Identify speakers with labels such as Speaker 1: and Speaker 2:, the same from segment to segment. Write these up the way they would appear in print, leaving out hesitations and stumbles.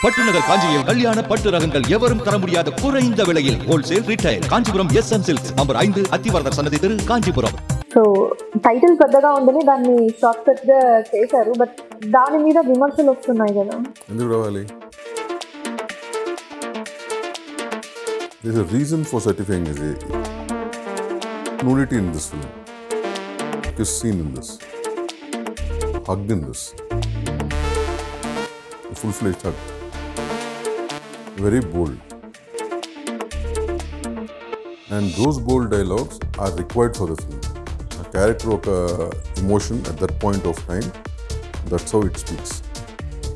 Speaker 1: பட்டுநகர் காஞ்சியில் கல்யாண பட்டு ரகங்கள் எவரும் தர முடியாத குறைந்த விலையில் wholesale retail Kanchipuram SM Silks number 5 అత్తివరద సన్నది తెరు కాంచీపురం.
Speaker 2: సో టైటిల్ పెద్దగా ఉందని దాన్ని షార్ట్ కట్ గా చేశారు, బట్ దాని మీద విమర్శలు వస్తున్నాయి కదా.
Speaker 3: ఎందుకు రావాలి? There is a reason for certifying this. Nudity in this film. Kiss scene in this. Hug in this. A full-fledged hug. Very bold. And those bold dialogues are required for the film. A character of emotion at that point of time, that's how it speaks.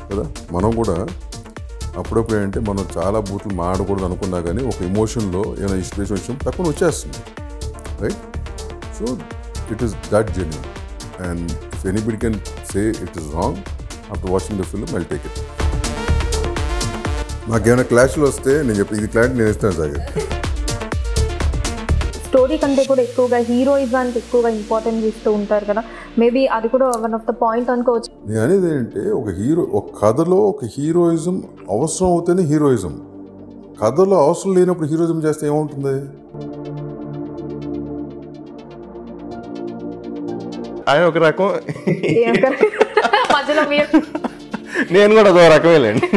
Speaker 3: కదా మనం కూడా అప్పుడప్పుడు ఏంటంటే మనం చాలా బూతులు మాడకూడదు అనుకున్నా కానీ ఒక ఎమోషన్లో ఏమైనా ఇన్స్పిరేషన్ వచ్చిన తక్కువ వచ్చేస్తుంది, right? So it is that genuine, and if anybody can say it is wrong after watching the film I'll take it. నాకేమైనా క్లాష్లు వస్తే నేను చెప్పి ఇది క్లారిటీ నేను ఇస్తాను సార్.
Speaker 2: స్టోరీ కంటే కూడా ఎక్కువగా హీరోయిజానికి ఎక్కువగా ఇంపార్టెన్స్ ఇస్తూ ఉంటారు కదా, మేబీ అది కూడా వన్ ఆఫ్ ద పాయింట్ అనుకోవచ్చు.
Speaker 3: నేను అనేది ఏంటంటే ఒక కథలో ఒక హీరోయిజం అవసరం అవుతేనే హీరోయిజం. కథలో అవసరం లేనప్పుడు హీరోయిజం చేస్తే ఏమవుతుంది?
Speaker 4: ఆయన ఒక రకం,
Speaker 2: మధ్యలో
Speaker 4: నేను కూడా ఒక రకమేలేండి.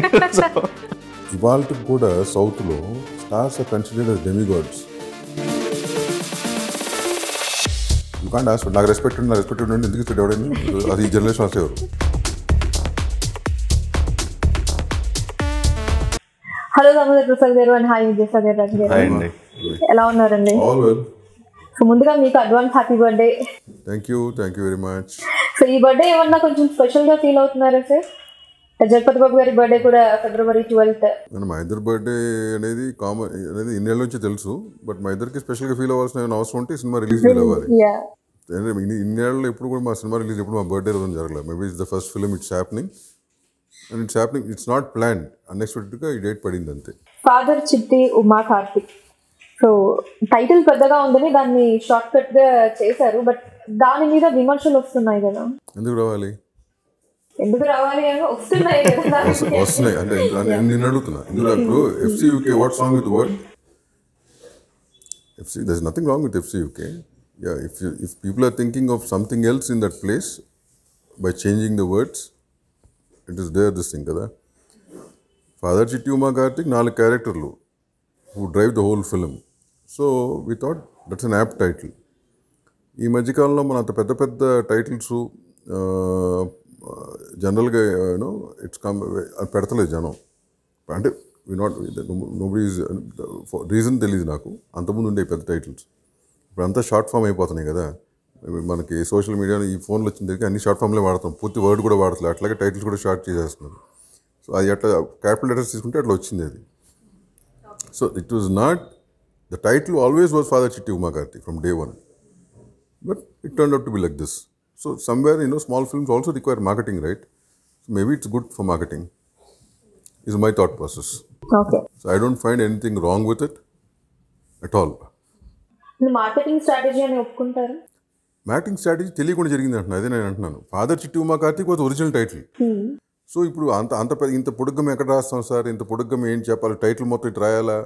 Speaker 3: ఇవాళ కూడా సౌత్లో stars are considered as demigods. You can't ask నాకు రెస్పెక్ట్ ఉండి ఎందుకు ఇస్తాడు ఎవడైనా? అది ఈ జనరేషన్ వస్తారు.
Speaker 2: హలో దామోదర్ ప్రసాద్ గారు అండ్ హాయ్ విజయసాగర్ రాజు గారు, ఎలా ఉన్నారండి?
Speaker 3: All well.
Speaker 2: సో ముందుగా మీకు advance happy birthday.
Speaker 3: Thank you very much.
Speaker 2: So ఈ బర్త్డే ఏమన్నా కొంచెం స్పెషల్గా ఫీల్ అవుతున్నారా సార్? జగపతి బాబు గారి బర్త్డే కూడా February 12th.
Speaker 3: మా ఇద్దరు బర్త్డే అనేది కామన్ అనేది ఇన్నేళ్ళ నుంచి తెలుసు, బట్ మా ఇద్దరికి స్పెషల్గా ఫీల్ అవ్వాల్సిన అవసరం ఉంటే సినిమా రిలీజ్ ఫీల్ అవ్వాలి. ఇన్నేళ్ళు ఎప్పుడు కూడా మా సినిమా రిలీజ్ ఎప్పుడు మా బర్త్డే రోజు జరగలేదు. Maybe it's the first film it's happening, and it's happening, it's not planned, అన్ఎక్స్పెక్టెడ్గా ఈ డేట్ పడింది అంతే.
Speaker 2: Father Chitti Uma Karthik. So title పెద్దగా ఉందని దాన్ని షార్ట్ కట్ గా చేశారు, బట్ దాని మీద విమర్శలు వస్తున్నాయి కదా.
Speaker 3: ఎందుకు రావాలి?
Speaker 2: వస్తున్నాయి
Speaker 3: అంటే నేను అడుగుతున్నా. ఇందులో ఇప్పుడు FCUK, what's wrong with word FC? There's nothing wrong with FCUK. Yeah, if people are thinking of something else in that place by changing the words, it is there this thing kada. Father Chitti Uma Karthik 4 క్యారెక్టర్లు who drive the whole film. So we thought that's an apt title. ఈ మధ్యకాలంలో మన అంత పెద్ద పెద్ద titles జనరల్గా you know it's come పెడతలేదు జనం. అంటే నోబడీ రీజన్ తెలియదు నాకు. అంతకుముందు ఉండే పెద్ద టైటిల్స్ ఇప్పుడు అంతా షార్ట్ ఫామ్ అయిపోతున్నాయి కదా. మనకి సోషల్ మీడియాలో ఈ ఫోన్లు వచ్చిన దగ్గర అన్ని షార్ట్ ఫామ్లే వాడతాం, పూర్తి వర్డ్ కూడా వాడతలేదు. అట్లాగే టైటిల్స్ కూడా షార్ట్ చేసేస్తున్నారు. సో అది అట్లా క్యాపిటల్ లెటర్స్ తీసుకుంటే అట్లా వచ్చింది అది. So it was not the title always was father Chitti Uma Karthik from day 1, but it turned out to be like this. So somewhere, small films also require marketing, right? So maybe it's good for marketing, is my thought process.
Speaker 2: Okay.
Speaker 3: So I don't find anything wrong with it at all.
Speaker 2: Marketing strategy అని ఒప్పుకుంటారు?
Speaker 3: Marketing strategy తెలియకుండా జరిగింది అంటున్నా. అదే నేను అంటున్నాను. Father Chitti Uma Karthik was original title. So ఇప్పుడు ఇంత పొడుగ్గం ఎక్కడ రాస్తాం సార్? ఇంత పొడుగ్గం ఏం చెప్పాలి? టైటిల్ మొత్తం ఇటు రాయాలా,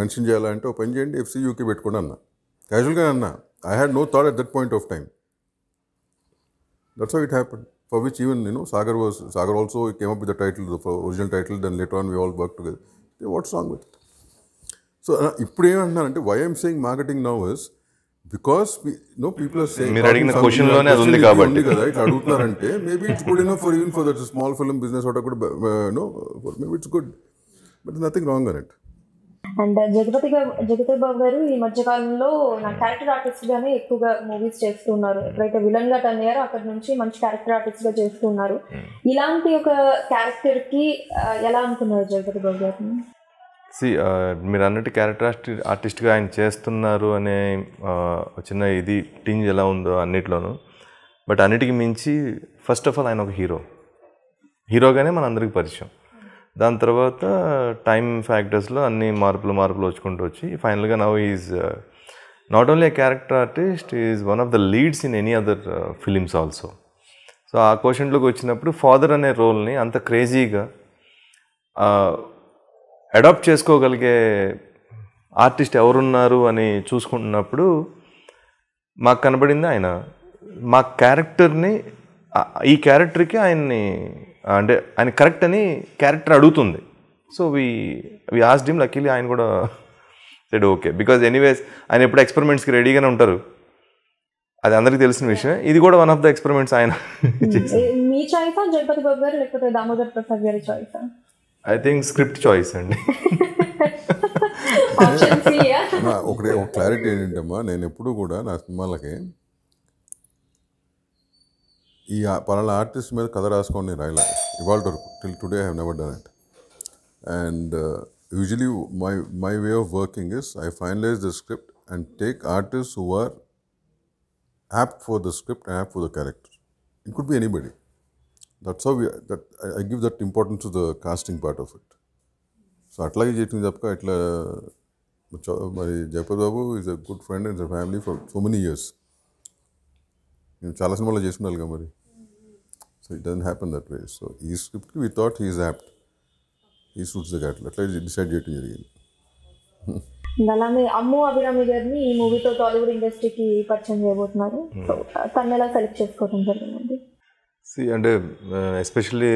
Speaker 3: మెన్షన్ చేయాలా అంటే ఒక పని చేయండి, FCUK పెట్టుకోండి అన్న. క్యాజువల్గా అన్నా. I had no thought at that point of time. That's how it happened. For which even Sagar also came up with the title, the original title. Then later on we all worked together. What's wrong with it? So ఇప్పుడు ఏమంటున్నానంటే why I'm saying marketing now is because people are saying
Speaker 4: మీరు అడిగిన question లోనే అది ఉంది కాబట్టి
Speaker 3: కదా ఇట్లా అడుగుతున్నారంటే maybe it's good enough for even for that small film business or maybe it's good, but there's nothing wrong in it.
Speaker 2: And Jagapathi Babu garu ఈ మధ్యకాలంలో నా క్యారెక్టర్ ఆర్టిస్ట్ గానే ఎక్కువగా మూవీస్ చేస్తున్నారు. ఎప్పుడైతే విలన్ గా టర్న్ అయ్యారో అక్కడ నుంచి మంచి క్యారెక్టర్ ఆర్టిస్ట్ గా చేస్తున్నారు. ఇలాంటి ఒక క్యారెక్టర్ కి ఎలా అనుకున్నారు జగపతి బాబు గారు?
Speaker 4: మీరు అన్నట్టు క్యారెక్టర్ ఆర్టిస్ట్గా ఆయన చేస్తున్నారు అనే చిన్న ఇది టింజ్ ఎలా ఉందో అన్నిట్లోనూ, బట్ అన్నిటికీ మించి ఫస్ట్ ఆఫ్ ఆల్ ఆయన ఒక హీరోగానే మన అందరికీ పరిచయం. దాని తర్వాత టైమ్ ఫ్యాక్టర్స్లో అన్ని మార్పులు వచ్చుకుంటూ వచ్చి ఫైనల్గా now is not only A character artist, is one of the leads in any other films also. So ఆ క్వశ్చన్లోకి వచ్చినప్పుడు ఫాదర్ అనే రోల్ని అంత క్రేజీగా అడాప్ట్ చేసుకోగలిగే ఆర్టిస్ట్ ఎవరున్నారు అని చూసుకుంటున్నప్పుడు మాకు కనబడింది ఆయన. మా క్యారెక్టర్ని ఈ క్యారెక్టర్కి ఆయన్ని అంటే ఆయన కరెక్ట్ అని క్యారెక్టర్ అడుగుతుంది. So we asked him. Luckily ఆయన కూడా సెడ్ ఓకే, బికాజ్ ఎనీవేస్ ఆయన ఎప్పుడు ఎక్స్పెరిమెంట్స్కి రెడీగానే ఉంటారు, అది అందరికీ తెలిసిన విషయం. ఇది కూడా వన్ ఆఫ్ ద ఎక్స్పెరిమెంట్స్ ఆయన.
Speaker 2: మీ చాయిసా జగపతి బాబు గారు లేకపోతే దామోదర్ ప్రసాద్ గారి చాయిసా?
Speaker 4: ఐ థింక్ స్క్రిప్ట్ చాయిస్ అండి.
Speaker 3: ఒక క్లారిటీ ఏంటంటమ్మా, నేను ఎప్పుడు కూడా నా సినిమాలకి ఈ పలానా ఆర్టిస్ట్ మీద కథ రాసుకోండి రాయలే ఇవాళ వరకు. Till today I have never done it. And usually my way of working is I finalise the script and take artist who are apt for the script and apt for the character. It could be anybody. That's how I give that importance to the casting part of it. So అట్లాగే చేసింది తప్పక ఇట్లా మరి Jagapathi Babu is a good friend and family for so many years. నేను చాలా సినిమాలో చేసుకున్నాను కదా మరి. So it doesn't happen that way. So ఈ స్క్రిప్ట్కి we thought he is apt, he suits the character, అట్లా డిసైడ్ చేయడం జరిగింది.
Speaker 2: అలానే అమ్ము అభిరామి గారిని ఈ మూవీతో టాలీవుడ్ ఇండస్ట్రీకి పరిచయం చేయబోతున్నారు. సో తను ఎలా సెలెక్ట్ చేసుకోవడం జరిగిందండి?
Speaker 4: అంటే ఎస్పెషల్లీ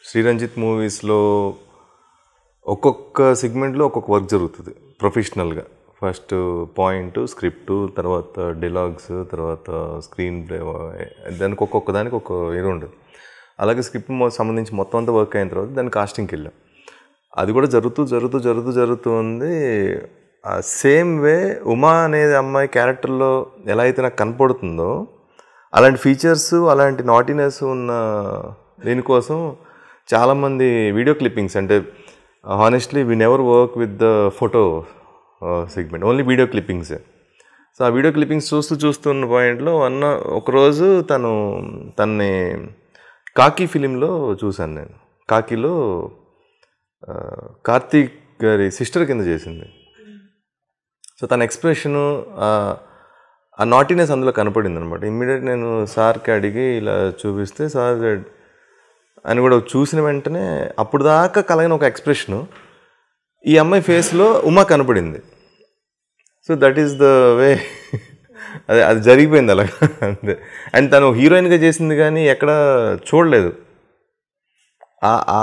Speaker 4: శ్రీరంజిత్ మూవీస్లో ఒక్కొక్క సెగ్మెంట్లో ఒక్కొక్క వర్క్ జరుగుతుంది ప్రొఫెషనల్గా. ఫస్ట్ పాయింట్, స్క్రిప్టు, తర్వాత డైలాగ్స్, తర్వాత స్క్రీన్ ప్లే, దానికి ఒక్కొక్క దానికి ఒక ఇది ఉండదు. అలాగే స్క్రిప్ట్ సంబంధించి మొత్తం అంతా వర్క్ అయిన తర్వాత దాన్ని కాస్టింగ్కి వెళ్ళాం. అది కూడా జరుగుతుంది. సేమ్ వే ఉమా అనేది అమ్మాయి క్యారెక్టర్లో ఎలా అయితే నాకు కనపడుతుందో అలాంటి ఫీచర్స్, అలాంటి నాటినెస్ ఉన్న దీనికోసం చాలామంది వీడియో క్లిప్పింగ్స్, అంటే honestly we never work with the photo segment, only video క్లిప్పింగ్సే. సో ఆ వీడియో క్లిప్పింగ్స్ చూస్తున్న పాయింట్లో ఒకరోజు తన్ని కాకి ఫిలింలో చూశాను నేను. కాకిలో కార్తీక్ గారి సిస్టర్ కింద చేసింది. సో తన ఎక్స్ప్రెషను, ఆ నాటినెస్ అందులో కనపడింది అనమాట. ఇమ్మీడియట్ నేను సార్కి అడిగి ఇలా చూపిస్తే సార్ అని కూడా చూసిన వెంటనే అప్పుడు దాకా కలిగిన ఒక ఎక్స్ప్రెషను ఈ అమ్మాయి ఫేస్లో ఉమా కనపడింది. So that is the way అది జరిగిపోయింది అలాగా అంతే. అండ్ తను హీరోయిన్గా చేసింది కానీ ఎక్కడ చూడలేదు. ఆ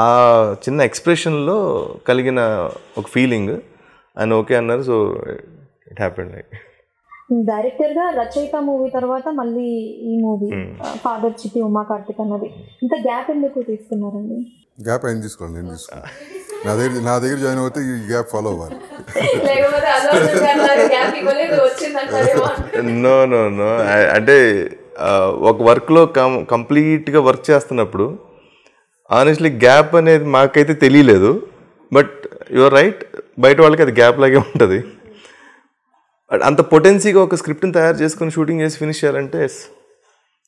Speaker 4: చిన్న ఎక్స్ప్రెషన్లో కలిగిన ఒక ఫీలింగ్ ఆయన ఓకే అన్నారు. So it happened. లైక్
Speaker 2: డైరెక్టర్గా రచయిత మూవీ తర్వాత మళ్ళీ ఈ మూవీ ఫాదర్ చిట్టి ఉమా కార్తిక్ అన్నది, ఇంత గ్యాప్ ఎందుకు తీసుకున్నారండి?
Speaker 3: గ్యాప్ ఆయన తీసుకోవాలి, నేను తీసుకోవాలి. నా దగ్గర జాయిన్ అవుతే ఈ గ్యాప్ ఫాలో అవ్వాలి.
Speaker 4: నో అంటే ఒక వర్క్లో కంప్లీట్గా వర్క్ చేస్తున్నప్పుడు ఆనెస్ట్లీ గ్యాప్ అనేది మాకైతే తెలియలేదు. బట్ యువర్ రైట్, బయట వాళ్ళకి అది గ్యాప్ లాగే ఉంటుంది. అంత పొటెన్సీగా ఒక స్క్రిప్ట్ని తయారు చేసుకుని షూటింగ్ చేసి ఫినిష్ చేయాలంటే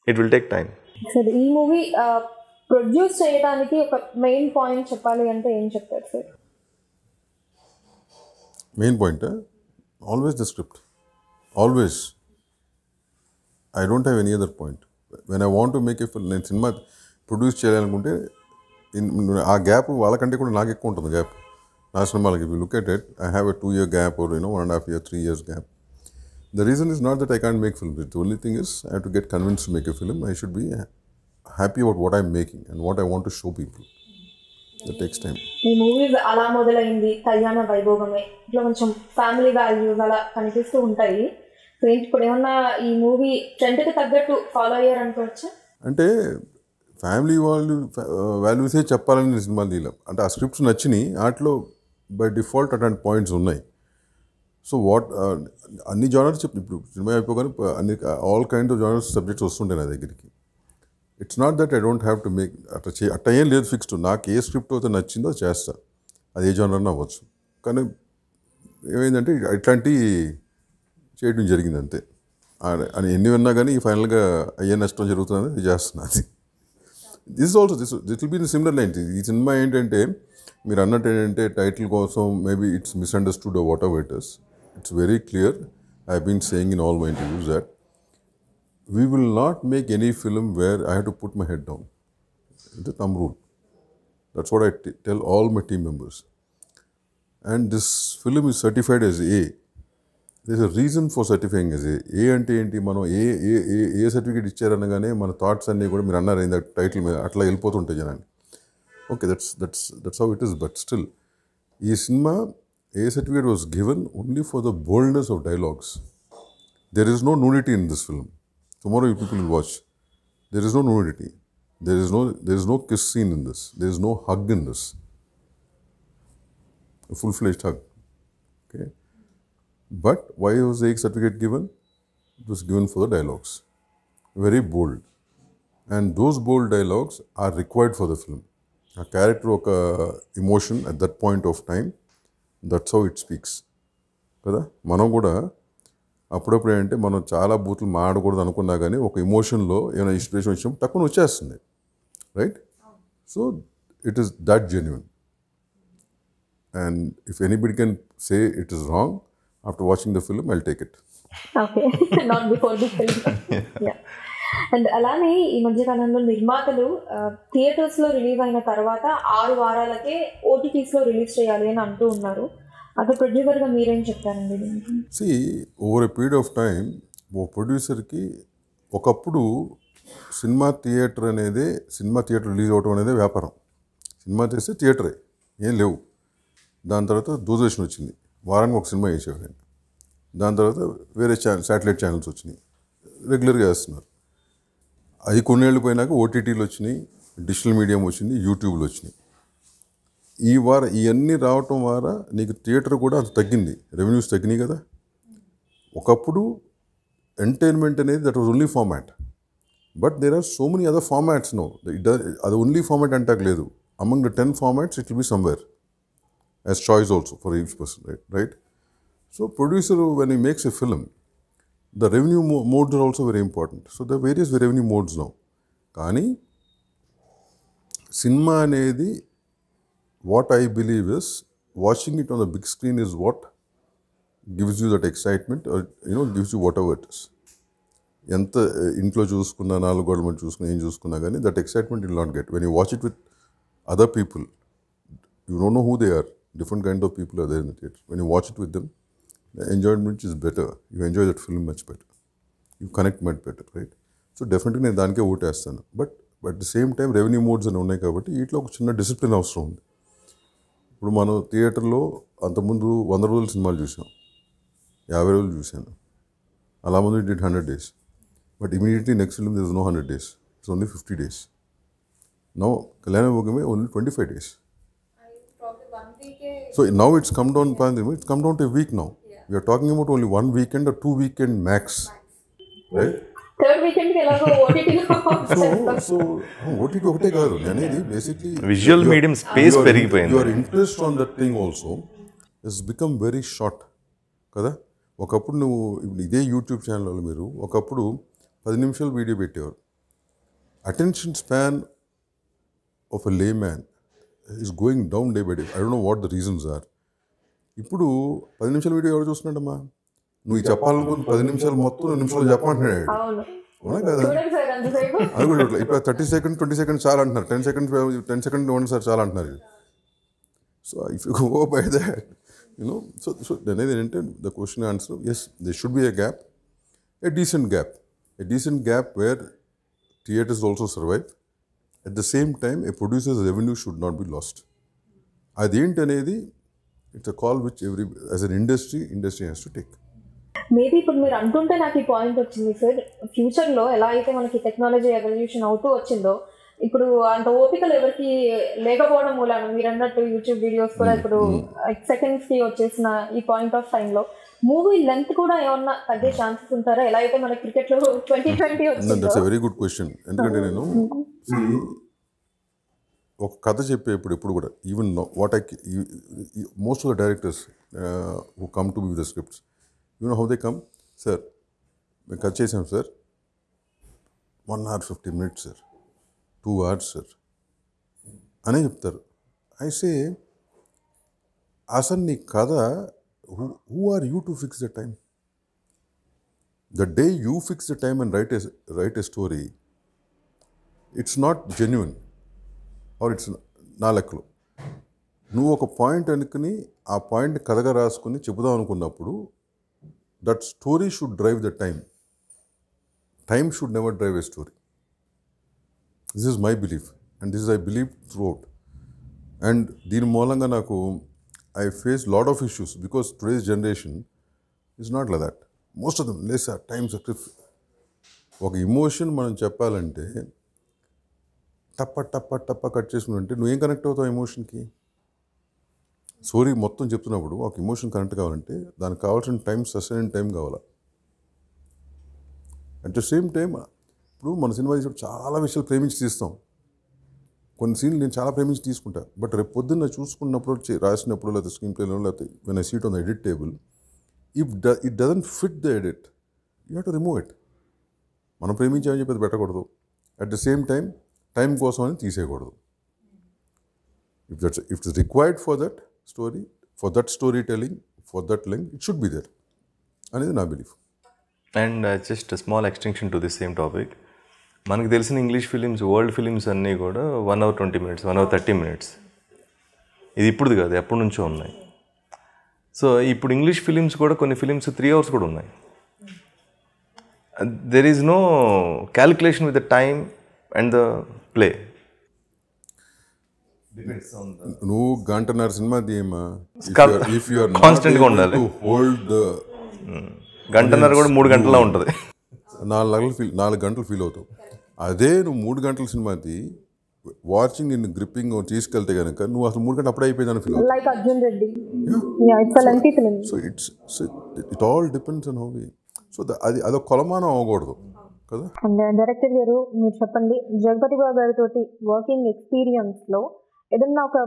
Speaker 4: it will take time.
Speaker 2: Sir ఈ మూవీ ప్రొడ్యూస్ చేయడానికి ఒక మెయిన్ పాయింట్ చెప్పాలి అంటే ఏం చెప్తారు sir?
Speaker 3: Main point always the script, always. I don't have any other point. When I want to make a film, నేను సినిమా ప్రొడ్యూస్ చేయాలనుకుంటే ఆ గ్యాప్ వాళ్ళకంటే కూడా నాకు ఎక్కువ ఉంటుంది గ్యాప్ నా సినిమాలకి. If you look at it, I have a 2 year gap or 1.5 year, 3 years gap. The reason is not that I can't make films. The only thing is I have to get convinced to make a film. I should be happy about what I'm making and what I want to show people. That takes time.
Speaker 2: ఈ movie అలా మొదలైంది, కళ్యాణ వైభోగమే, ఇట్లా కొంచెం family values అలా కనిపిస్తూ ఉంటాయి. So ఇప్పుడు ఏమన్నా ఈ మూవీ ట్రెండ్కి తగ్గట్టు ఫాలో అయ్యారు అనుకోవచ్చా?
Speaker 3: అంటే ఫ్యామిలీ వాల్యూసే చెప్పాలని సినిమాలు తీయలేం. అంటే ఆ స్క్రిప్ట్స్ నచ్చినాయి, వాటిలో బై డిఫాల్ట్ అట్లాంటి పాయింట్స్ ఉన్నాయి. సో అన్ని జానర్స్ ఇప్పుడు సినిమా అయిపోగానే అన్ని all kind of genres subjects వస్తుంటాయి నా దగ్గరికి. It's not that I don't have to make అట్లా ఏం లేదు ఫిక్స్డ్. నాకు ఏ స్క్రిప్ట్ అయితే నచ్చిందో చేస్తా, అది ఏ జానర్ అవ్వచ్చు. కానీ ఏమైందంటే ఇట్లాంటి చేయడం జరిగింది అంతే. అని ఎన్ని విన్నా కానీ ఫైనల్గా అయ్యే నష్టం జరుగుతుందని ఇది చేస్తున్నది. This will be the similar line. ఈ సినిమా ఏంటంటే మీరు అన్నట్టు ఏంటంటే టైటిల్ కోసం maybe it's misunderstood or whatever it is. It's very clear. I been saying in all my interviews that we will not make any film where I have to put my head down. It's a thumb rule. That's what I tell all my team members. And this film is certified as A. There's a reason for certifying as A. A అంటే ఏంటి, మనం ఏ certificate ఇచ్చారనగానే మన thoughts అన్నీ కూడా మీరు అన్నారు ఇంత title మీద అట్లా వెళ్ళిపోతుంటాయి జనాన్ని. Okay, that's how it is. But still ఈ cinema A certificate was given only for the boldness of dialogues. There is no nudity in this film. Tomorrow you people will watch. There is no nudity. There is no kiss scene in this. There is no hug in this. A full-fledged hug. Okay. But why was the certificate given? It was given for the dialogues. Very bold. And those bold dialogues are required for the film. A character of emotion at that point of time, that's how it speaks. కదా మనం కూడా అప్పుడప్పుడు ఏంటంటే మనం చాలా బూతులు మాడకూడదు అనుకున్నా కానీ ఒక ఎమోషన్లో ఏమైనా ఇన్స్పిరేషన్ వచ్చినప్పుడు తక్కువ వచ్చేస్తుంది, right? So it is that genuine. And if anybody can say it is wrong after watching the film, I'll take it.
Speaker 2: Okay, not before the film. Yeah. And అలానే ఈ మధ్యకాలంలో నిర్మాతలు థియేటర్స్లో రిలీజ్ అయిన తర్వాత 6 వారాలకే ఓటీటీస్లో రిలీజ్ చేయాలి అని అంటూ ఉన్నారు. అక్కడ ప్రొడ్యూసర్గా మీరేం చెప్తారండి దీనికి?
Speaker 3: See, over a period of time, ఓ ప్రొడ్యూసర్కి ఒకప్పుడు సినిమా థియేటర్ రిలీజ్ అవ్వటం అనేది వ్యాపారం. సినిమా చేస్తే థియేటరే, ఏం లేవు. దాని తర్వాత దూరదర్శన్ వచ్చింది, వారానికి ఒక సినిమా వేసేవాడు ఆయన. దాని తర్వాత వేరే శాటిలైట్ ఛానల్స్ వచ్చినాయి, రెగ్యులర్గా వేస్తున్నారు. అవి కొన్నేళ్ళు పోయినాక ఓటీటీలు వచ్చినాయి, డిజిటల్ మీడియం వచ్చింది, యూట్యూబ్లు వచ్చినాయి. ఇవన్నీ రావటం ద్వారా నీకు థియేటర్ కూడా అది తగ్గింది, రెవెన్యూస్ తగ్గినాయి కదా. ఒకప్పుడు ఎంటర్టైన్మెంట్ అనేది that was only format. But there are so many other formats no. అది ఓన్లీ ఫార్మాట్ అంటాక లేదు. Among the 10 formats it will be somewhere as choice also for each person, right? So producer, when he makes a film, the revenue modes are also very important. So there are various revenue modes now. Kani cinema anedi, what I believe is watching it on the big screen is what gives you that excitement, or gives you whatever it is. ఎంత ఇంట్లో చూసుకున్నా, 4 గోడల మధ్య చూసుకున్నా, ఏం చూసుకున్నా కానీ that excitement you will not get. When you watch it with other people, you don't know who they are. Different kind of people are there in the theatre. When you watch it with them, the enjoyment is better. You enjoy that film much better. You connect much better, right? So definitely నేను దానికే ఓటేస్తాను. But at the same time revenue modes అని ఉన్నాయి కాబట్టి వీటిలో ఒక చిన్న discipline అవసరం ఉంది. ఇప్పుడు మనం థియేటర్లో అంతకుముందు 100 రోజుల సినిమాలు చూసాం, 50 రోజులు చూశాను. అలా ముందు it 100 days. But immediately next film this no 100 days. It's only 50 days. Now Kalyana Bhogame only 25 days. So now it's come down to a week now. Yeah. We are talking about only 1 weekend or 2 weekend max. Right?
Speaker 2: Third weekend ki elago OTT
Speaker 3: so OTT ఒకటే కాదు అనేది basically
Speaker 4: visual medium space పెరిగిపోయింది.
Speaker 3: Your interest on that thing also has become very short కదా. ఒకప్పుడు నువ్వు ఇదే YouTube ఛానల్లో మీరు ఒకప్పుడు 10 నిమిషాలు వీడియో పెట్టేవారు. Attention span of a layman is going down day by day. I don't know what the reasons are. ఇప్పుడు 10 నిమిషాల వీడియో ఎవరు చూస్తున్నాడమ్మా? నువ్వు చెప్పాలనుకుని 10 నిమిషాలు మొత్తం 2 నిమిషాలు చెప్పమంటున్నాడు. అవునా కదా? అది కూడా ఇప్పుడు 30 seconds 20 seconds చాలా అంటున్నారు, 10 seconds 1 సార్ చాలా అంటున్నారు. So if you go by that so అనేది ఏంటంటే the question answer is they should be a decent gap where theatres also survive. At the same time, a producer's revenue should not be lost. అదేంటి అనేది it's a call which as an industry has to take.
Speaker 2: Maybe ఇప్పుడు మీరు అంటుంటే నాకు ఈ point వచ్చింది sir. ఫ్యూచర్లో ఎలా అయితే మనకి టెక్నాలజీ ఎవల్యూషన్ అవుతూ వచ్చిందో, ఇప్పుడు అంత ఓపికలు ఎవరికి లేకపోవడం మూలాన మీరు అన్నట్టు యూట్యూబ్ వీడియోస్ కూడా ఇప్పుడు సెకండ్స్కి వచ్చేసిన ఈ పాయింట్ ఆఫ్ టైంలో మూవీ లెంత్ కూడా ఏమన్నా తగ్గే ఛాన్సెస్ ఉంటారా? ఎలా అయితే మన క్రికెట్లో 2020 వచ్చిందో.
Speaker 3: That's a very good question. ఎందుకంటే నేను ఒక కథ చెప్పేప్పుడు ఎప్పుడు కూడా even what I most of the directors who come to be with the scripts, you know how they come, sir మేము కథ చేసాం sir 1 hour 15 minutes sir, 2 hours sir అనే చెప్తారు. అయితే అసలు నీ కథ who are you to fix the time? The day you fix the time and write a story, it's not genuine, or it's నా లెక్కలో నువ్వు ఒక పాయింట్ అనుకుని ఆ పాయింట్ కథగా రాసుకుని చెబుదాం అనుకున్నప్పుడు that story should drive the time should never drive a story. This is my belief and this I believe through out. And దీని మూలంగా నాకు I face lot of issues because today's generation is not like that. Most of them less time success. ఒక emotion మనం చెప్పాలంటే టప్ప cut చేసుకుంటే నువ్వేం connect అవుతావు ఎమోషన్కి? Story మొత్తం చెప్తున్నప్పుడు ఒక ఎమోషన్ కనెక్ట్ కావాలంటే దానికి కావాల్సిన టైం సస్టైన్ టైం కావాలా. అట్ ద సేమ్ టైం ఇప్పుడు మన సినిమా తీసినప్పుడు చాలా విషయాలు ప్రేమించి తీస్తాం. కొన్ని సీన్లు నేను చాలా ప్రేమించి తీసుకుంటా. బట్ రేపు పొద్దున్న చూసుకున్నప్పుడు రాసినప్పుడు లేకపోతే స్క్రీన్ ప్లేలో లేకపోతే when I seat on the edit table it doesn't fit the edit, you have to remove it. మనం ప్రేమించామని చెప్పి అది పెట్టకూడదు. అట్ ద సేమ్ టైం కోసం అని తీసేయకూడదు. If it's required for that story, for that story telling, for that length, it should be there అనేది నా belief.
Speaker 4: And just small extension to the same topic. మనకు తెలిసిన ఇంగ్లీష్ ఫిలిమ్స్, వరల్డ్ ఫిలిమ్స్ అన్నీ కూడా 1 hour 20 minutes, 1 hour 30 minutes. ఇది ఇప్పుడుది కాదు, ఎప్పటి నుంచో ఉన్నాయి. సో ఇప్పుడు ఇంగ్లీష్ ఫిలిమ్స్ కూడా కొన్ని ఫిలిమ్స్ 3 hours కూడా ఉన్నాయి. There is no calculation with the time and the play.
Speaker 3: నువ్వు గంటన్నర సినిమా తీయమా,
Speaker 4: కాన్స్టెంట్గా ఉండాలి. గంటన్నర కూడా 3 గంటల్లో ఉంటుంది.
Speaker 3: 4 గంటలు ఫీల్ అవుతావు. అదే నువ్వు 3 గంటల సినిమా వాచింగ్ నిన్ను గ్రిప్పింగ్ తీసుకెళ్తే కనుక నువ్వు అసలు 3 గంటలు అప్పుడే అయిపోయిందని ఫీల్ అవుతావు.
Speaker 2: Like Arjun Reddy. It's a lengthy film.
Speaker 3: So it all depends on how we. So అదొక కొలమానం అవ్వకూడదు కదా.
Speaker 2: అండ్ డైరెక్టర్ గారు మీరు చెప్పండి, జగపతి బాబు గారితో వర్కింగ్ ఎక్స్పీరియన్స్లో ఏదన్నా ఒక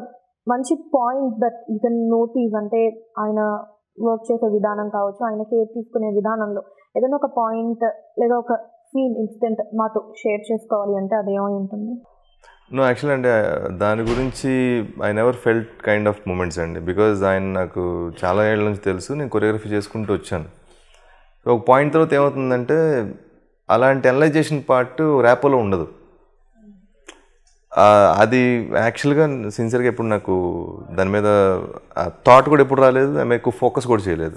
Speaker 2: మంచి point that you can notice, అంటే ఆయన వర్క్ చేసే విధానం కావచ్చు, ఆయన కేర్ తీసుకునే విధానంలో ఏదైనా ఒక పాయింట్ లేదా ఒక సీన్ ఇన్సిడెంట్ మాతో షేర్ చేసుకోవాలి అంటే అదేమై ఉంటుంది?
Speaker 4: నో, యాక్చువల్లీ అంటే దాని గురించి I never felt kind of moments అండి. బికాజ్ ఆయన నాకు చాలా ఏళ్ళ నుంచి తెలుసు, నేను కొరియోగ్రఫీ చేసుకుంటూ వచ్చాను. ఒక పాయింట్ తర్వాత ఏమవుతుందంటే అలాంటి అనలైజేషన్ పార్ట్ ర్యాపోలో ఉండదు. అది యాక్చువల్గా సిన్సియర్గా ఎప్పుడు నాకు దాని మీద థాట్ కూడా ఎప్పుడు రాలేదు, ఆమె ఎక్కువ ఫోకస్ కూడా చేయలేదు.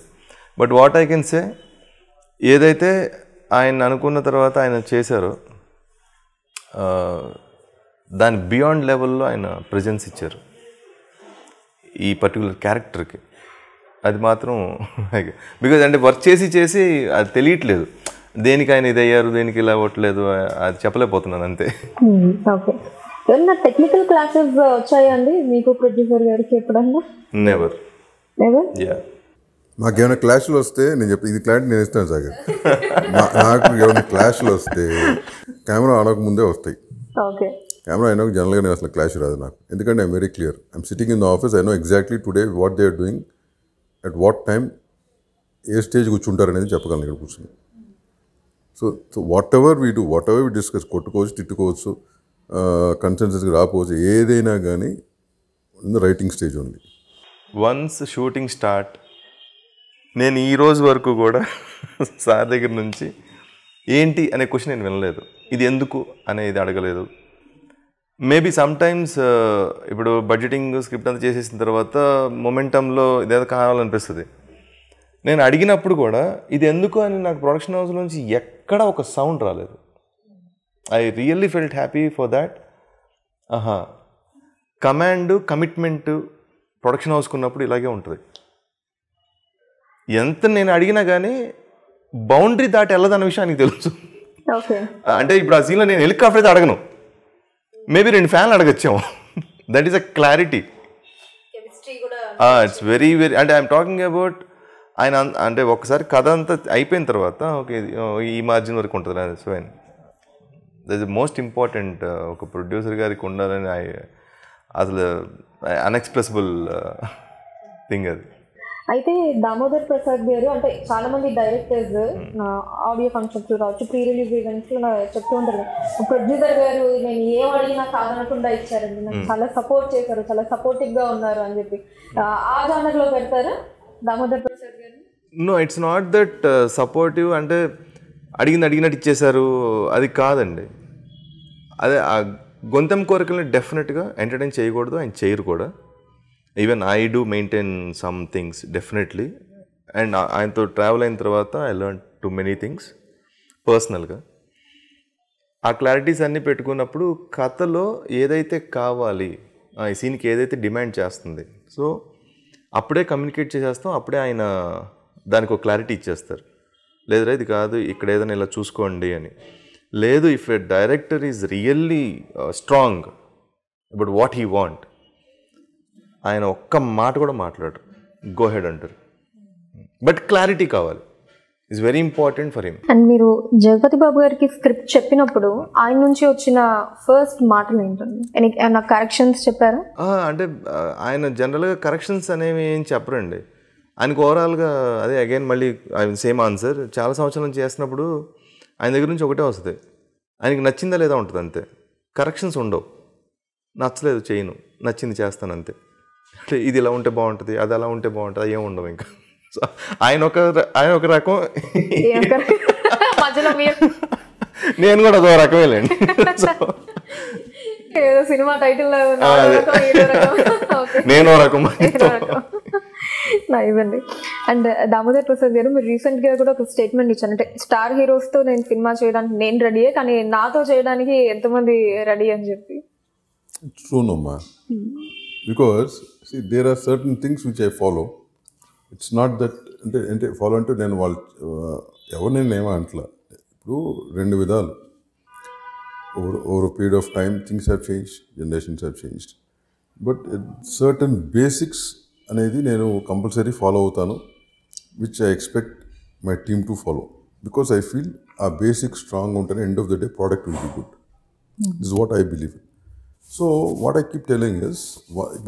Speaker 4: But what I can say, ఏదైతే ఆయన అనుకున్న తర్వాత ఆయన చేశారో దాని బియాండ్ లెవెల్లో ఆయన ప్రజెన్స్ ఇచ్చారు ఈ పర్టికులర్ క్యారెక్టర్కి. అది మాత్రం బికాజ్ అంటే వర్క్ చేసి అది తెలియట్లేదు దేనికి ఆయన ఇది అయ్యారు, దేనికి ఇలా అవ్వట్లేదు, అది చెప్పలేకపోతున్నాను అంతే.
Speaker 2: ఓకే, ఏమన్నా టెక్నికల్ క్లాసెస్ వచ్చాయండి మీకు ప్రొడ్యూసర్ గారికి ఎప్పుడన్నా?
Speaker 4: నెవర్. యా,
Speaker 3: మాకేమైనా క్లాషులు వస్తే నేను చెప్తాను, ఇది క్లారిటీ నేను ఇస్తాను సాగర్. నాకు ఏమైనా క్లాషులు వస్తే కెమెరా ఆనక ముందే వస్తాయి.
Speaker 2: ఓకే,
Speaker 3: కెమెరా అయినా జనరల్గా నేను అసలు క్లాష్ రాదు నాకు, ఎందుకంటే I'm very clear. I'm sitting in the office, I know exactly today what they are doing, at what time, ఏ స్టేజ్ కూర్చుంటారు అనేది చెప్పగలను ఇక్కడ కూర్చుని. So whatever we do, whatever we discuss, కొట్టుకోవచ్చు, తిట్టుకోవచ్చు, కన్సెన్సస్కి రాకపోవచ్చు, ఏదైనా కానీ ఇన్ ద రైటింగ్ స్టేజ్ ఉంది.
Speaker 4: వన్స్ షూటింగ్ స్టార్ట్, నేను ఈ రోజు వరకు కూడా సార్ దగ్గర నుంచి ఏంటి అనే క్వశ్చన్ నేను వినలేదు, ఇది ఎందుకు అనేది అడగలేదు. మేబీ సమ్టైమ్స్ ఇప్పుడు బడ్జెటింగ్ స్క్రిప్ట్ అంతా చేసేసిన తర్వాత మొమెంటంలో ఇదేదో కావాలనిపిస్తుంది. నేను అడిగినప్పుడు కూడా ఇది ఎందుకు అని నాకు ప్రొడక్షన్ హౌస్ నుంచి ఎక్కడ ఒక సౌండ్ రాలేదు. I really felt happy for that. Command, commitment production హౌస్కి ఉన్నప్పుడు ఇలాగే ఉంటుంది. ఎంత నేను అడిగినా కానీ బౌండరీ దాటి వెళ్ళదన్న విషయం ఆయనకి తెలుసు. అంటే ఇప్పుడు ఆ సీన్లో నేను హెలికాప్టర్ అయితే అడగను, మేబీ 2 ఫ్యాన్లు అడగచ్చాము. That is a clarity. It's very very, అంటే ఐఎమ్ టాకింగ్ అబౌట్ ఆయన అంటే ఒకసారి కథ అంతా అయిపోయిన తర్వాత ఓకే ఈ మార్జిన్ వరకు ఉంటుంది. So that is most important ఒక ప్రొడ్యూసర్ గారికి ఉండాలని అసలు అన్ఎక్స్ప్రెసిబుల్ థింగ్ అది.
Speaker 2: అయితే దామోదర్ ప్రసాద్ గారు అంటే చాలా మంది డైరెక్టర్స్ ఆడియో ఫంక్షన్స్ కావచ్చు, ప్రీ రిలీజ్ ఈవెంట్స్ చెప్తూ ఉంటారు, ప్రొడ్యూసర్ గారు నేను ఏం అడిగినా కాదనకుండా ఇచ్చారండి, నాకు చాలా సపోర్ట్ చేశారు, చాలా సపోర్టివ్ గా ఉన్నారు అని చెప్పి. ఆ జానర్ లో పెడతారా దామోదర్ ప్రసాద్ గారు?
Speaker 4: No, it's not that supportive అంటే అడిగినట్టు ఇచ్చేశారు అది కాదండి. అదే గొంతెం కోరికల్ని డెఫినెట్గా ఎంటర్టైన్ చేయకూడదు, ఆయన చేయరు కూడా. Even I do maintain some things definitely. And ఆయనతో ట్రావెల్ అయిన తర్వాత I learn to many things పర్సనల్గా. ఆ క్లారిటీస్ అన్నీ పెట్టుకున్నప్పుడు కథలో ఏదైతే కావాలి, ఈ సీన్కి ఏదైతే డిమాండ్ చేస్తుంది, సో అప్పుడే కమ్యూనికేట్ చేసేస్తాం, అప్పుడే ఆయన దానికి ఒక క్లారిటీ ఇచ్చేస్తారు. లేదా ఇది కాదు, ఇక్కడ ఏదైనా ఇలా చూసుకోండి అని. లేదు, if a director is really strong about what he want, ఆయన ఒక్క మాట కూడా మాట్లాడరు, గో హెడ్ అంటారు. బట్ క్లారిటీ కావాలి, it's very important for him.
Speaker 2: And మీరు జగపతి బాబు గారికి స్క్రిప్ట్ చెప్పినప్పుడు ఆయన నుంచి వచ్చిన ఫస్ట్ మాటలు ఏంటండి? నాకు కరెక్షన్స్ చెప్పారా?
Speaker 4: అంటే ఆయన జనరల్గా కరెక్షన్స్ అనేవి ఏం చెప్పరండి. ఆయనకు ఓవరాల్గా అదే అగైన్ మళ్ళీ ఆయన సేమ్ ఆన్సర్. చాలా సంవత్సరాల నుంచి చేస్తున్నప్పుడు ఆయన దగ్గర నుంచి ఒకటే వస్తుంది, ఆయనకి నచ్చిందా లేదా ఉంటుంది అంతే. కరెక్షన్స్ ఉండవు. నచ్చలేదు చేయను, నచ్చింది చేస్తాను అంతే. అంటే ఇది ఇలా ఉంటే బాగుంటుంది, అది అలా ఉంటే బాగుంటుంది, అది ఏమి ఉండవు ఇంకా. సో ఆయన ఒక రకం, నేను కూడా అదో రకమేలేండి.
Speaker 2: ఏదో సినిమా టైటిల్
Speaker 4: నేను రకం.
Speaker 2: నైస్ అండి. అండ్ దామోదర్ ప్రసాద్ గారు, మీరు రీసెంట్ గా కూడా ఒక స్టేట్మెంట్ ఇచ్చారు, అంటే స్టార్ హీరోస్ తో నేను సినిమా చేయడానికి నేను రెడీయే, కానీ నాతో చేయడానికి ఎంతమంది రెడీ అని చెప్పి.
Speaker 3: ట్రూనమ్మా, because there are certain things which I follow. It's not that అంటే ఫాలో అంటే నేను వాళ్ళు ఎవరినైనా ఏమో అంటలా. ఇప్పుడు రెండు విధాలు. Over period of time things have change, generations have changed. But certain basics అనేది నేను కంపల్సరీ ఫాలో అవుతాను, which I expect my team to follow. Because I feel ఆ బేసిక్ స్ట్రాంగ్ ఉంటేనే end of the day product will be good. This what I believe. So what I keep telling is,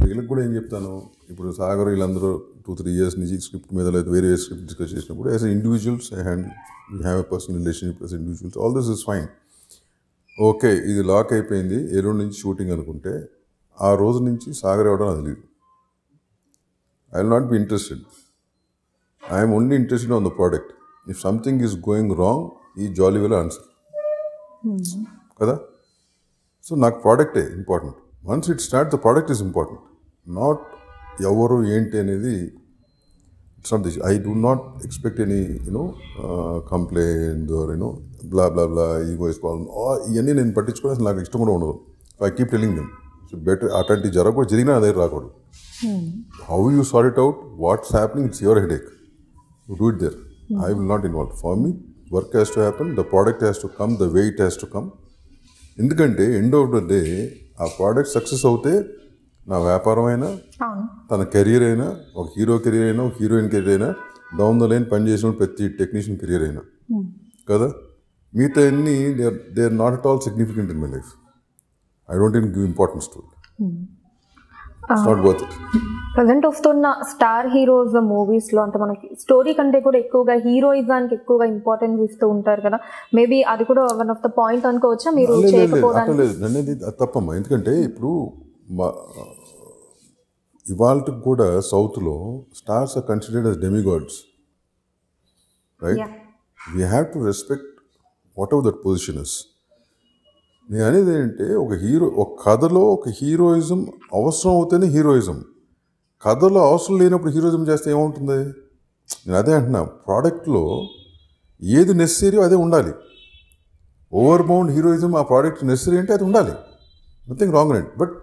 Speaker 3: వీళ్ళకి కూడా ఏం చెప్తాను, ఇప్పుడు సాగర్ వీళ్ళందరూ 2-3 years నుంచి script మీద లేదా వేరే స్క్రిప్ట్ డిస్కస్ చేసినప్పుడు as individuals I have a personal relationship as individuals, all this is fine. Okay, ఇది లాక్ అయిపోయింది, ఎల్లుండి నుంచి షూటింగ్ అనుకుంటే ఆ రోజు నుంచి సాగర్ ఇవ్వడం అది లేదు. I will not be interested. I'm only interested on the product. If something is going wrong, ఈ జాలీ విల్ ఆన్సర్ కదా. సో నాకు ప్రోడక్టే important. Once it start, the product is important, not ఎవరు ఏంటి అనేది. It's not this. I do not expect any complaint or blah blah blah ego is problem ఇవన్నీ నేను పట్టించుకోవడం నాకు ఇష్టం కూడా ఉండదు. I keep telling them so better అట్లాంటి జరగకూడదు, జరిగినా అదే రాకూడదు. How you sort it out, what's happening, it's your headache, you do it there. I will not involve. For me work has to happen, the product has to come, the way it has to come. ఎందుకంటే end of the day ఆ product success అవుతే నా వ్యాపారం అయినా, తన career అయినా, ఒక hero career అయినా, ఒక హీరోయిన్ కెరీర్ అయినా, డౌన్ ద లైన్ పనిచేసిన ప్రతి టెక్నీషియన్ కెరీర్ అయినా కదా, మిగతా అన్ని they are not at all significant in my life. I don't even give importance to it. It's not worth it.
Speaker 2: Present వస్తున్న స్టార్ హీరోస్ మూవీస్ లో అంటే మనకి స్టోరీ కంటే కూడా ఎక్కువగా హీరోయిజానికి ఎక్కువగా ఇంపార్టెన్స్ ఇస్తూ ఉంటారు కదా, మేబీ అది కూడా వన్ ఆఫ్ ద పాయింట్ అనుకోవచ్చా మీరు చేయకపోవడానికి?
Speaker 3: అనేది తప్పమ్మా. ఎందుకంటే ఇప్పుడు ఇవాళకి కూడా సౌత్లో stars are considered as demigods, right? We have to respect whatever that position is. నేను అనేది ఏంటంటే ఒక కథలో ఒక హీరోయిజం అవసరం అవుతేనే హీరోయిజం. కథలో అవసరం లేనప్పుడు హీరోయిజం చేస్తే ఏమవుతుంది? నేను అదే అంటున్నా, ప్రోడక్ట్లో ఏది నెసరీ అదే ఉండాలి. ఓవర్ బౌండ్ హీరోయిజం ఆ ప్రోడక్ట్ నెసరీ అంటే అది ఉండాలి, nothing wrong in it. But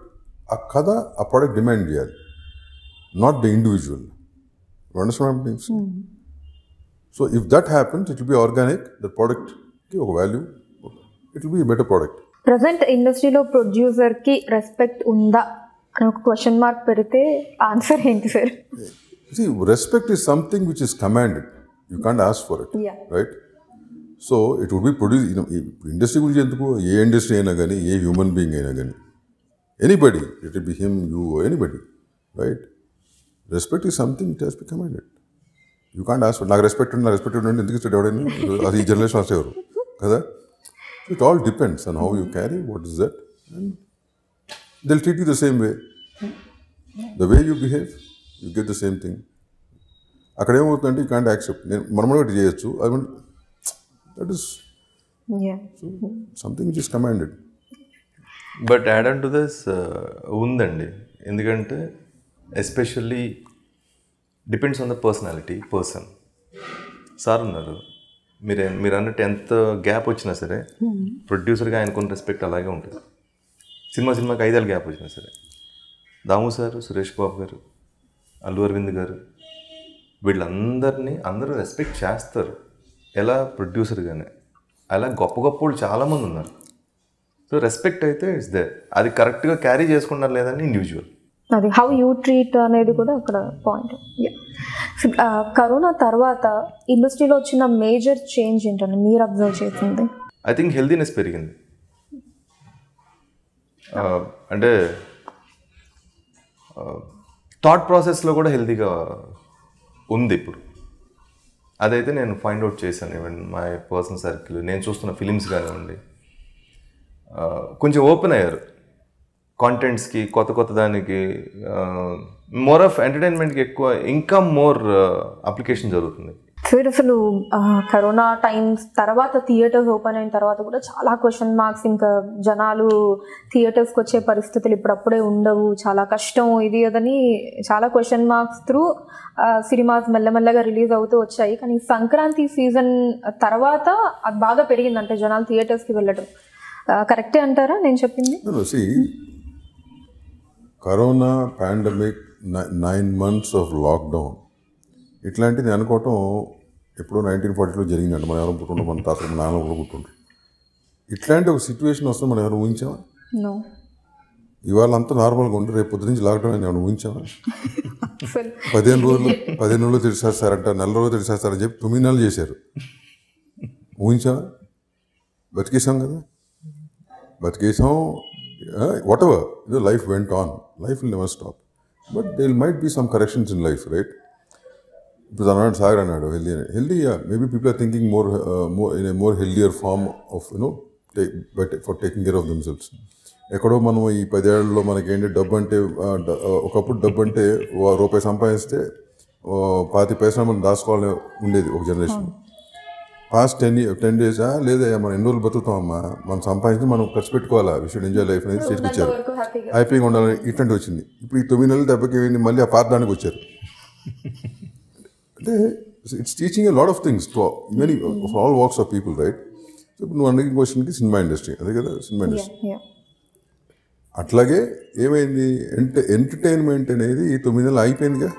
Speaker 3: ఆ కథ ఆ ప్రోడక్ట్ డిమాండ్ చేయాలి, not the individual. Understand? So if that happens, it will B organic. That ప్రోడక్ట్కి ఒక value, it will be better product.
Speaker 2: Present ఇండస్ట్రీలో ప్రొడ్యూసర్కి రెస్పెక్ట్ ఉందా అని ఒక క్వశ్చన్ మార్క్ పెడితే ఆన్సర్ ఏంటి sir?
Speaker 3: See, respect is something which is commanded. You can't ask for it, right? So it would be produced. Industry గురించి ఎందుకు, ఏ industry అయినా కానీ, ఏ హ్యూమన్ బీయింగ్ అయినా కానీ, anybody, it will B him, you, anybody, right? Respect is something it has be commanded. You can't ask for. నాకు respect ఉండి ఎందుకు ఇస్తాడు ఎవడైనా? అది ఈ జనరేషన్ వస్తేవారు కదా. It all depends on how you carry, what is that, and they'll treat you the same way. The way you behave, you get the same thing. అక్కడ ఏమవుతుందంటే యూ కాంట్ యాక్సెప్ట్. నేను మనం ఒకటి చేయొచ్చు, I mean that is something which is commanded.
Speaker 4: But add on to this ఉందండి, ఎందుకంటే especially depends on the person. Sir ఉన్నారు, మీరు అన్నట్టు ఎంత గ్యాప్ వచ్చినా సరే ప్రొడ్యూసర్గా ఆయనకున్న రెస్పెక్ట్ అలాగే ఉంటుంది. సినిమాకి 5 ఏళ్ళ గ్యాప్ వచ్చినా సరే దాము సార్, సురేష్ బాబు గారు, అల్లు అరవింద్ గారు, అందరూ రెస్పెక్ట్ చేస్తారు. ఎలా ప్రొడ్యూసర్గానే అలా గొప్ప వాళ్ళు చాలామంది ఉన్నారు. సో రెస్పెక్ట్ అయితే ఇట్స్ దే, అది కరెక్ట్గా క్యారీ చేసుకున్నారు లేదని ఇండివిజువల్.
Speaker 2: అది హౌ యూ ట్రీట్ అనేది కూడా అక్కడ పాయింట్. కరోనా తర్వాత ఇండస్ట్రీలో వచ్చిన మేజర్ చేంజ్ ఏంటంటే మీరు అబ్జర్వ్ చేసింది?
Speaker 4: ఐ థింక్ హెల్దీనెస్ పెరిగింది. అంటే థాట్ ప్రాసెస్లో కూడా హెల్తీగా ఉంది ఇప్పుడు. అదైతే నేను ఫైండ్ అవుట్ చేశాను. ఈవెన్ మై పర్సనల్ సర్కిల్, నేను చూస్తున్న ఫిలిమ్స్ కానివ్వండి, కొంచెం ఓపెన్ అయ్యారు కాంటెంట్స్కి, కొత్త దానికి. మోర్ ఆఫ్ ఎంటర్టైన్మెంట్కి ఎక్కువ, ఇంకా మోర్ అప్లికేషన్ జరుగుతుంది.
Speaker 2: సార్ అసలు కరోనా టైమ్స్ తర్వాత థియేటర్స్ ఓపెన్ అయిన తర్వాత కూడా చాలా క్వశ్చన్ మార్క్స్, ఇంకా జనాలు థియేటర్స్కి వచ్చే పరిస్థితులు ఇప్పుడప్పుడే ఉండవు, చాలా కష్టం ఇది అదని చాలా క్వశ్చన్ మార్క్స్ త్రూ సినిమాస్ మెల్లమెల్లగా రిలీజ్ అవుతూ వచ్చాయి. కానీ సంక్రాంతి సీజన్ తర్వాత అది బాగా పెరిగింది, అంటే జనాలు థియేటర్స్కి వెళ్ళడం. కరెక్టే అంటారా నేను చెప్పింది?
Speaker 3: Corona pandemic, 9 months of lockdown, ఇట్లాంటిది అనుకోవటం ఎప్పుడో 1940లో జరిగిందంట. మనం ఎవరు పుట్టుంటాం, మన తాత నాన్న కూడా పుట్టుంటారు. ఇట్లాంటి ఒక సిచ్యువేషన్ వస్తే మనం ఎవరు ఊహించామా? ఇవాళ అంతా నార్మల్గా ఉంటే రేపు పొద్దు నుంచి లాక్డౌన్ అని ఏమైనా ఊహించామా? 15 రోజులు తెరిచేస్తారంట, 4 రోజులు తెరిచేస్తారని చెప్పి 9 నెలలు చేశారు. ఊహించామా? బతికేసాం కదా, బతికేసాం. Whatever life went on, life will never stop, but there might be some corrections in life, right? ఇప్పుడు అన్నాడు సాగర్ అన్నాడు healthy, maybe people are thinking in a more healthier form of for taking care of themselves. ఎక్కడో మనం ఈ 10 ఏళ్లలో మనకేంటి డబ్బు అంటే, ఒకప్పుడు డబ్బు అంటే రూపాయి సంపాదిస్తే 25 పైసలు మనం దాచుకోవాలని ఉండేది ఒక జనరేషన్. పాస్ట్ 10 days లేదా మనం ఎన్ని రోజులు బతుకుతామమ్మా, మనం సంపాదించి మనం ఖర్చు పెట్టుకోవాలా, వి షుడ్ ఎంజాయ్ లైఫ్ అనేది స్టేట్కి వచ్చారు. హ్యాపీగా ఉండాలని ఇట్లాంటి వచ్చింది. ఇప్పుడు ఈ 9 నెలల దెబ్బకి మళ్ళీ ఆ పాతదానికి వచ్చారు. అంటే it's teaching a lot of things to many for all walks of people, right? So ఇప్పుడు నువ్వు అడిగిన క్వశ్చన్కి సినిమా ఇండస్ట్రీ, అదే కదా సినిమా ఇండస్ట్రీ. అట్లాగే ఏమైంది, ఎంటర్టైన్మెంట్ అనేది ఈ 9 నెలలు అయిపోయిందిగా.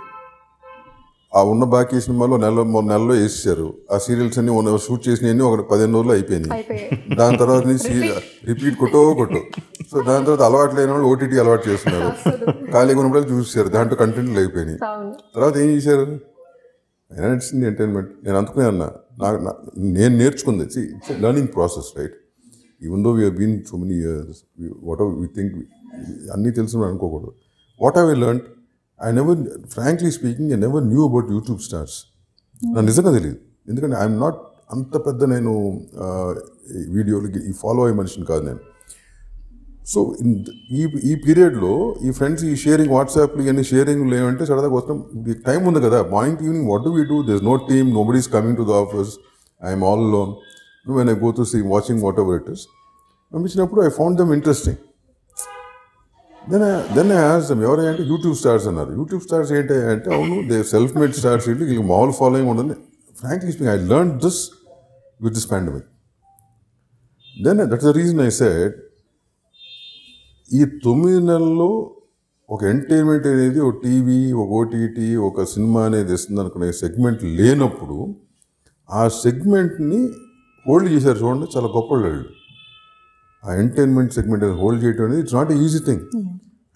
Speaker 3: ఆ ఉన్న బాకీ సినిమాలో నెలలో వేసేసారు. ఆ సీరియల్స్ అన్ని షూట్ చేసినవన్నీ ఒక 15 రోజులు అయిపోయినాయి. దాని తర్వాత నుంచి రిపీట్ కొట్టో. సో దాని తర్వాత అలవాటు లేని వాళ్ళు ఓటీటీ అలవాటు చేస్తున్నారు. ఖాళీగా ఉన్నప్పుడు చూసారు, దాంట్లో కంటెంట్లు అయిపోయినాయి. తర్వాత ఏం చేశారు? నడిచింది ఎంటర్టైన్మెంట్. నేను అందుకునే అన్నా, నేను నేర్చుకుంది it's learning process, right? Even though we have been so many years, whatever we think అన్నీ తెలుసు అనుకోకూడదు. What have I learned? frankly speaking, I never knew about YouTube stars. నాకు నిజంగా తెలియదు, ఎందుకంటే ఐఎమ్ నాట్ అంత పెద్ద నేను వీడియోలకి ఫాలో అయ్యే మనిషిని కాదు నేను. సో ఈ పీరియడ్లో ఈ ఫ్రెండ్స్ ఈ షేరింగ్, వాట్సాప్లు ఇవన్నీ షేరింగ్లు ఏమంటే సరదాగా వస్తాం. టైం ఉంది కదా, morning to evening what do we do? There is no team, nobody is coming to the office, I'm all alone. When I go to see watching whatever it is, పంపించినప్పుడు I found them interesting. Then I asked them, ఎవరంటే YouTube stars అన్నారు. YouTube stars ఏంటి అంటే, అవును they self made stars, వీళ్ళకి మామూలు following ఉండదు. Frankly speaking, I learn this with this pandemic. Then that's the reason I said, ఈ 9 నెలల్లో ఒక ఎంటర్టైన్మెంట్ అనేది, ఒక టీవీ, ఒక ఓటీటీ, ఒక సినిమా అనేది ఇస్తుంది అనుకునే సెగ్మెంట్ లేనప్పుడు ఆ సెగ్మెంట్ని హోల్డ్ చేశారు. చూడండి, చాలా గొప్ప వాళ్ళు. ఆ ఎంటర్టైన్మెంట్ సెగ్మెంట్ హోల్డ్ చేయడం అనేది it's not easy thing.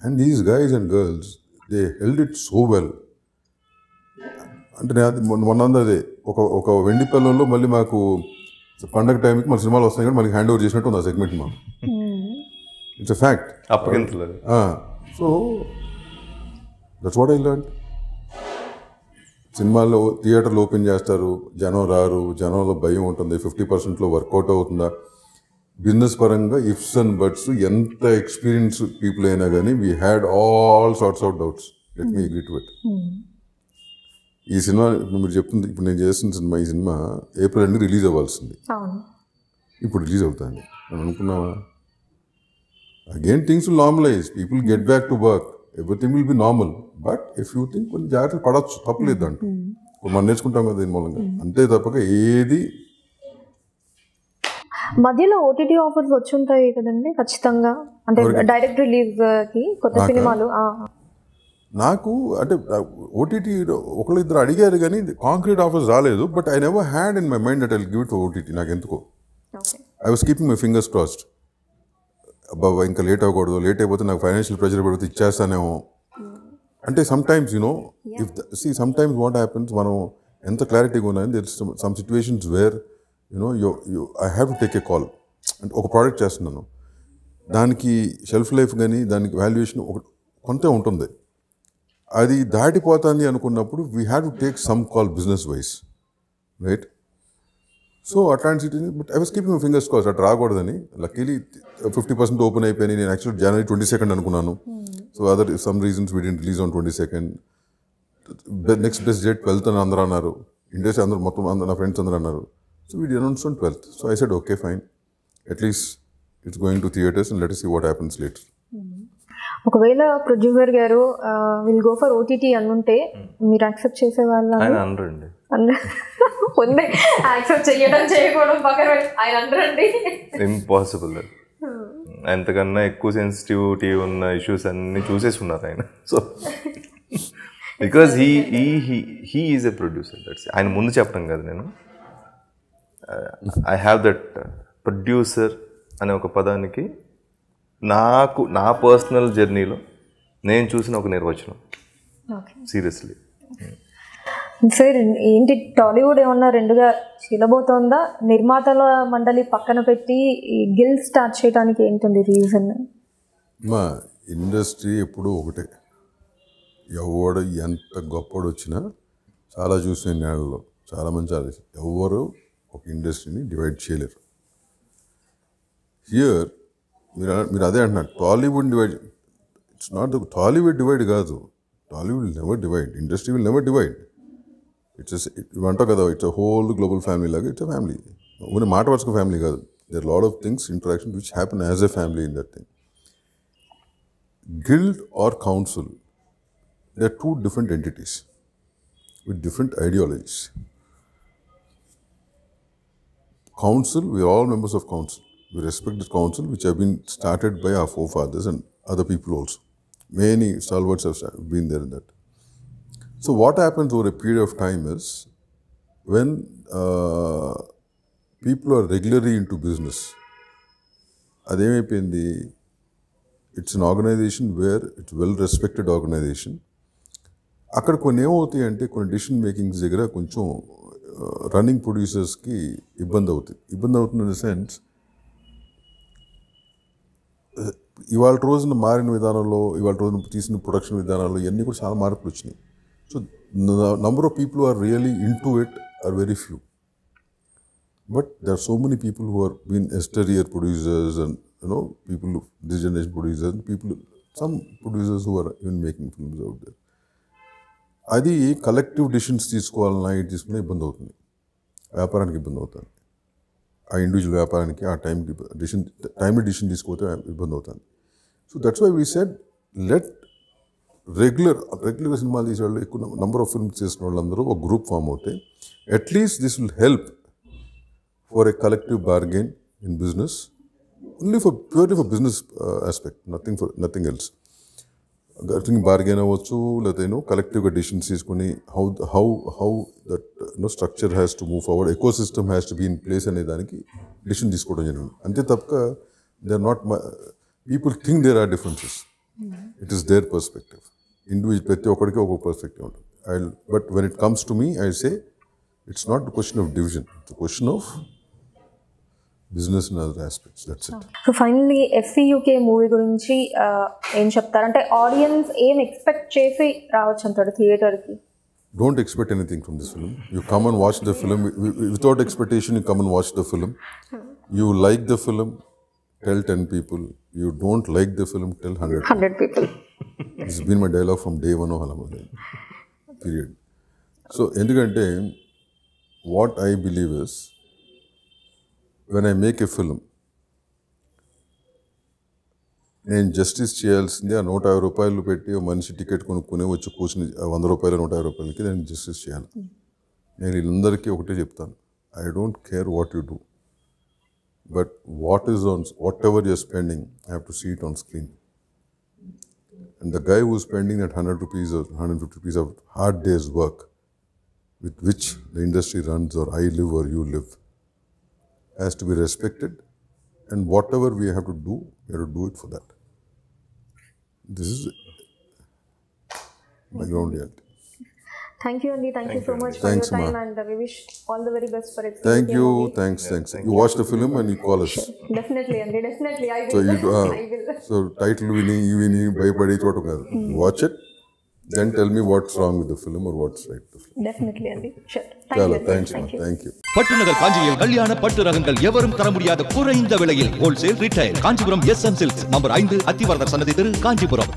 Speaker 3: And these guys and girls they held it so well. అంటే మొన్నందదే ఒక వెండి పల్లెంలో మళ్ళీ మాకు పండగ టైంకి మన సినిమాలు వస్తాయి కానీ మనకి హ్యాండ్ ఓవర్ చేసినట్టు ఉంది ఆ సెగ్మెంట్. మాకు it's a fact. So that's what I learn. సినిమాల్లో థియేటర్లు ఓపెన్ చేస్తారు, జనం రారు, జనంలో భయం ఉంటుంది, 50%లో వర్కౌట్ అవుతుందా? బిజినెస్ పరంగా ఇఫ్స్ అండ్ బట్స్, ఎంత ఎక్స్పీరియన్స్ పీపుల్ అయినా కానీ we had all sorts of doubts. Let me agree to it. ఈ సినిమా మీరు చెప్తుంది, ఇప్పుడు నేను చేస్తున్న సినిమా, ఈ సినిమా April 2 రిలీజ్ అవ్వాల్సింది, ఇప్పుడు రిలీజ్ అవుతుంది. నేను అనుకున్నావా? Again, things will normalize. People get back to work. Everything will be normal. But if you think కొన్ని జాగ్రత్తలు పడవచ్చు, తప్పలేదు అంటూ మనం నేర్చుకుంటాం కదా దీని మూలంగా. అంతే తప్పక ఏది
Speaker 2: మధ్యలో ఓటీటీ ఆఫర్స్ వచ్చి ఉంటాయి కదండి ఖచ్చితంగా, అంటే డైరెక్ట్ రిలీజ్ కి కొత్త సినిమాలు.
Speaker 3: నాకు అంటే ఓటీటీ ఒకళ్ళు ఇద్దరు అడిగారు కానీ కాంక్రీట్ ఆఫర్స్ రాలేదు. But I never had in my mind that I give it OTT. నాకు ఎందుకో I was keeping my fingers crossed. అబ్బా ఇంకా లేట్ అవ్వకూడదు, లేట్ అయిపోతే నాకు ఫైనాన్షియల్ ప్రెషర్ పడితే ఇచ్చేస్తానేమో. అంటే some times you know if some times what happens, మనం ఎంత క్లారిటీగా ఉన్నాయని there some situations where you know you I have to take a call. అంటే ఒక ప్రోడక్ట్ చేస్తున్నాను, దానికి షెల్ఫ్ లైఫ్ కానీ దానికి వాల్యుయేషన్ ఒక కొంత ఉంటుంది. అది దాటిపోతుంది అనుకున్నప్పుడు we have to take some call business wise, right? So అట్లాంటి situation. But I was keeping my fingers crossed అట్లా రాకూడదని. లక్కీలీ 50% ఓపెన్ అయిపోయినాయి. నేను యాక్చువల్లీ January 22 అనుకున్నాను. So other some reasons we didn't release on 22. Next best date 12th అని అందరూ అన్నారు. Industry అందరూ మొత్తం నా ఫ్రెండ్స్ అందరూ అన్నారు. So we announce on 12th. So I said okay fine, at least it's going to theatres and let us see what happens later.
Speaker 2: ఒకవేళ producer గారు విల్ గో ఫర్ ఓటీటీ అనుంటే మీరు యాక్సెప్ట్ చేసేవాళ్ళ?
Speaker 4: ఆయన అనరండి,
Speaker 2: ఉంది యాక్సెప్ట్ చేయడం చేయకూడదు పక్కన ఆయన అనరండి.
Speaker 4: ఇంపాసిబుల్. అది ఎంతకన్నా ఎక్కువ సెన్సిటివిటీ ఉన్న ఇష్యూస్ అన్నీ చూసేసి ఉన్నారు ఆయన. So because he is a producer. That's ఆయన ముందు చెప్పడం కాదు, నేను ఐ హ్యావ్ దట్ ప్రొడ్యూసర్ అనే ఒక పదానికి నాకు నా పర్సనల్ జర్నీలో నేను చూసిన ఒక నిర్వచనం. సీరియస్లీ
Speaker 2: సార్, ఏంటి టాలీవుడ్ ఏమన్నా రెండుగా చీలబోతోందా? నిర్మాతల మండలి పక్కన పెట్టి గిల్డ్ స్టార్ట్ చేయడానికి ఏంటుంది రీజన్?
Speaker 3: మా ఇండస్ట్రీ ఎప్పుడూ ఒకటే. ఎవడు ఎంత గొప్పడు వచ్చినా చాలా చూసిన నేలలో చాలామంది చాలా ఎవరు ఒక ఇండస్ట్రీని డివైడ్ చేయలేరు. హియర్ మీరు అదే అంటున్నారు, Tollywood divide. It's not the Tollywood divide కాదు. Tollywood will never divide, industry will never divide. అంటావు కదా, it's a whole global family లాగా. It's a family. ఓన్లీ మాట వరుసగా ఫ్యామిలీ కాదు. There lot of things interaction which happen as a family in that thing. Guild or council, they are two different entities with different ideologies. Council, we are all members of council. We respect this council which have been started by our forefathers and other people also. Many stalwarts have been there in that. So what happens over a period of time is, when people are regularly into business, ademaipoyindi, it's an organization where it's well respected organization. అక్కడ కొన్ని ఏమవుతాయి అంటే, కొన్ని decision makings దగ్గర కొంచెం running ప్రొడ్యూసర్స్కి ఇబ్బంది అవుతుంది in the sense, ఇవాళ రోజున మారిన విధానంలో, ఇవాళ రోజున తీసిన ప్రొడక్షన్ విధానాల్లో ఇవన్నీ కూడా చాలా మార్పులు వచ్చినాయి. So number of people are really into it are very few. But there are so many people who are been yesteryear producers and you know people this generation producers, people some producers who are even making films out there. అది collective decisions తీసుకోవాలన్నా ఇది తీసుకునే ఇబ్బంది అవుతుంది, వ్యాపారానికి ఇబ్బంది అవుతుంది. ఆ ఇండివిజువల్ వ్యాపారానికి ఆ టైంలో డిసిషన్ తీసుకోతే ఇబ్బంది అవుతుంది. So that's why we said let regular సినిమాలు తీసేవాళ్ళు, ఎక్కువ నెంబర్ ఆఫ్ ఫిల్మ్స్ చేసిన వాళ్ళందరూ ఒక గ్రూప్ ఫామ్ అవుతాయి. At least this will help for a collective bargain in business, only purely for business aspect, nothing else. Bargain అవ్వచ్చు, లేకపోతే కలెక్టివ్గా డిసిషన్స్ తీసుకుని how that structure has to move forward, ecosystem has to be in place అనే దానికి decision తీసుకోవడం జరిగింది. అంతే తప్ప they are not, people think there are differences. It is their perspective. Individual ప్రతి ఒక్కరికి ఒక్కొక్క పర్స్పెక్టివ్ ఉంటుంది. But when it comes to me, I say it's not the question of division, it's question of business and other aspects. That's it.
Speaker 2: So finally FCUK movie గురించి ఏం చెప్తారు? అంటే audience ఏం expect చేసి రావచ్చు అంటారు థియేటర్కి?
Speaker 3: Don't expect anything from this film. You come and watch the film without expectation. You come and watch the film. You like the film, tell 10 people. You don't like the film, tell 100
Speaker 2: people.
Speaker 3: This has been my dialogue from day one of Halamalai. Period. So, endukante what I believe is, when I make a film, నేను justice చేయాల్సిందే ఆ 150 రూపాయలు పెట్టి ఓ మనిషి ticket కొనుక్కునే వచ్చి కూర్చుని 100 రూపాయలు 150 రూపాయలకి నేను జస్టిస్ చేయాలి. నేను వీళ్ళందరికీ ఒకటే చెప్తాను, I don't care what you do, but what is on whatever you're spending I have to see it on screen. And the guy who is spending that 100 rupees or 150 rupees of hard day's work with which the industry runs or I live or you live has to be respected, and whatever we have to do, we have to do it for that. This is my ground reality.
Speaker 2: Thank you, Andy. Thank you so much for
Speaker 3: Thanks,
Speaker 2: your time,
Speaker 3: Ma.
Speaker 2: and we wish all the very best for it.
Speaker 3: Thank you. Thanks. You watch the film and you call us.
Speaker 2: Definitely, Andy. Definitely, I will.
Speaker 3: So you do,
Speaker 2: I will.
Speaker 3: so title winning భయపడి చోటు కాదు. Watch it, then tell me what's wrong with the film or what's right with the film.
Speaker 2: Definitely, Andy. Sure. Thank
Speaker 3: Chala,
Speaker 2: you.
Speaker 3: thanks,
Speaker 2: Thank you.
Speaker 3: thank you.
Speaker 1: பட்டுநகர் காஞ்சியில் கல்யாண பட்டு ரகங்கள் எவரும் தர முடியாத குறைந்த விலையில் wholesale retail Kanchipuram SM Silks number 5 Athivaradar சன்னதி தெரு Kanchipuram.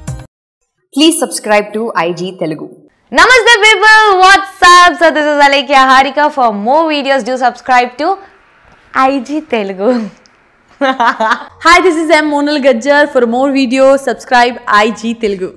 Speaker 5: Please subscribe to IG Telugu. Namaste people, what's up? So this is Alekia Harika. For more videos, do subscribe to IG Telugu.
Speaker 6: Hi, this is M. Monal Gajjar. For more videos, subscribe IG Telugu.